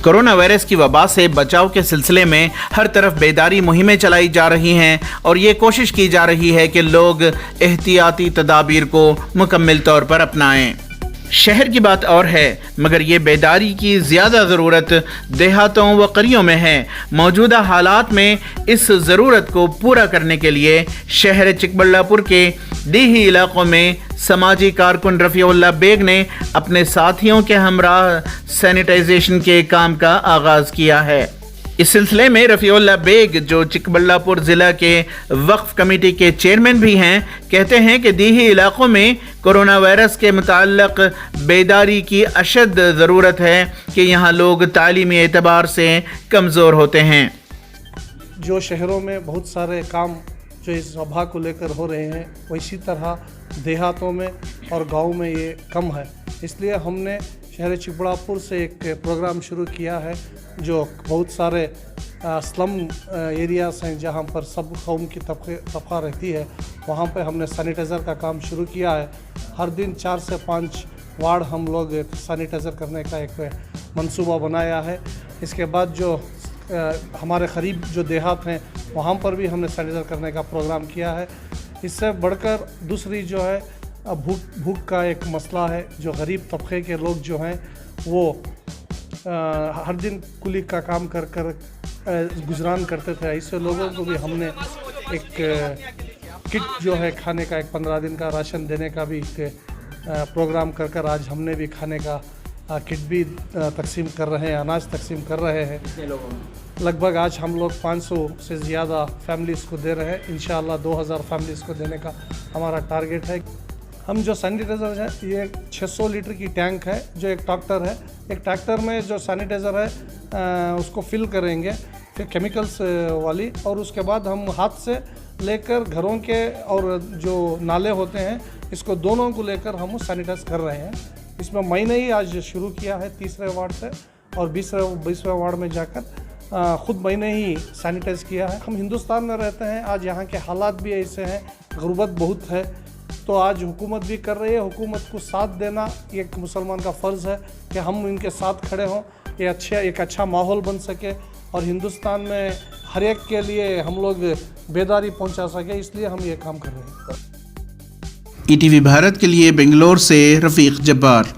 Corona virus की वबा से बचाव के सिलसिले में हर तरफ बेदारी मुहिमें चलाई जा रही हैं और ये कोशिश की जा रही है कि लोग एहतियाती तदाबीर को मुकम्मल तौर पर अपनाएं। शहर की बात और है, मगर ये बेदारी की ज़्यादा ज़रूरत देहातों व करियों में है। मौजूदा हालात में इस ज़रूरत को पूरा करने के लिए शहर चिकबल्लापुर के डीही इलाकों में समाजी कारकुन रफ़ीउल्लाह बेग ने अपने साथियों के हमराह सैनिटाइजेशन के काम का आगाज़ किया है। इस सिलसिले में रफ़ीउल्लाह बेग, जो चिकबल्लापुर ज़िला के वक्फ कमेटी के चेयरमैन भी हैं, कहते हैं कि दीही इलाकों में कोरोना वायरस के मुताल्लिक़ बेदारी की अशद ज़रूरत है कि यहाँ लोग तालीमी एतबार से कमज़ोर होते हैं। जो शहरों में बहुत सारे काम जो इस वबा को लेकर हो रहे हैं, वैसी तरह देहातों में और गाँव में ये कम है। इसलिए हमने शहर चिकबल्लापुर से एक प्रोग्राम शुरू किया है जो बहुत सारे स्लम एरियाज़ हैं जहाँ पर सब कौम की तबका रहती है, वहाँ पे हमने सैनिटाइज़र का काम शुरू किया है। हर दिन 4 से 5 वार्ड हम लोग सैनिटाइज़र करने का एक मंसूबा बनाया है। इसके बाद जो हमारे करीब जो देहात हैं वहाँ पर भी हमने सैनिटाइज़र करने का प्रोग्राम किया है। इससे बढ़कर दूसरी जो है भूख का एक मसला है। जो गरीब तबके के लोग जो हैं वो हर दिन कुली का काम कर कर गुजरान करते थे। ऐसे लोगों को भी हमने एक किट जो है खाने का, एक 15 दिन का राशन देने का भी एक प्रोग्राम कर कर आज हमने भी खाने का किट भी तकसीम कर रहे हैं, अनाज तकसीम कर रहे हैं। लगभग आज हम लोग 500 से ज़्यादा फैमिलीज़ को दे रहे हैं। इंशाअल्लाह 2000 फैमिलीज़ को देने का हमारा टारगेट है। हम जो सैनिटाइज़र है, ये 600 लीटर की टैंक है, जो एक ट्रैक्टर है। एक ट्रैक्टर में जो सैनिटाइज़र है उसको फिल करेंगे, फिर केमिकल्स वाली, और उसके बाद हम हाथ से लेकर घरों के और जो नाले होते हैं, इसको दोनों को लेकर हम सैनिटाइज कर रहे हैं। इसमें मैंने ही आज शुरू किया है 3रे वार्ड से, और 20वें वार्ड में जाकर ख़ुद मैंने ही सैनिटाइज़ किया है। हम हिंदुस्तान में रहते हैं, आज यहाँ के हालात भी ऐसे हैं, गुर्बत बहुत है, तो आज हुकूमत भी कर रही है। हुकूमत को साथ देना एक मुसलमान का फ़र्ज़ है कि हम इनके साथ खड़े हों, ये एक अच्छा माहौल बन सके और हिंदुस्तान में हर एक के लिए हम लोग बेदारी पहुंचा सके, इसलिए हम ये काम कर रहे हैं। ईटीवी भारत के लिए बेंगलोर से रफ़ीक जब्बार।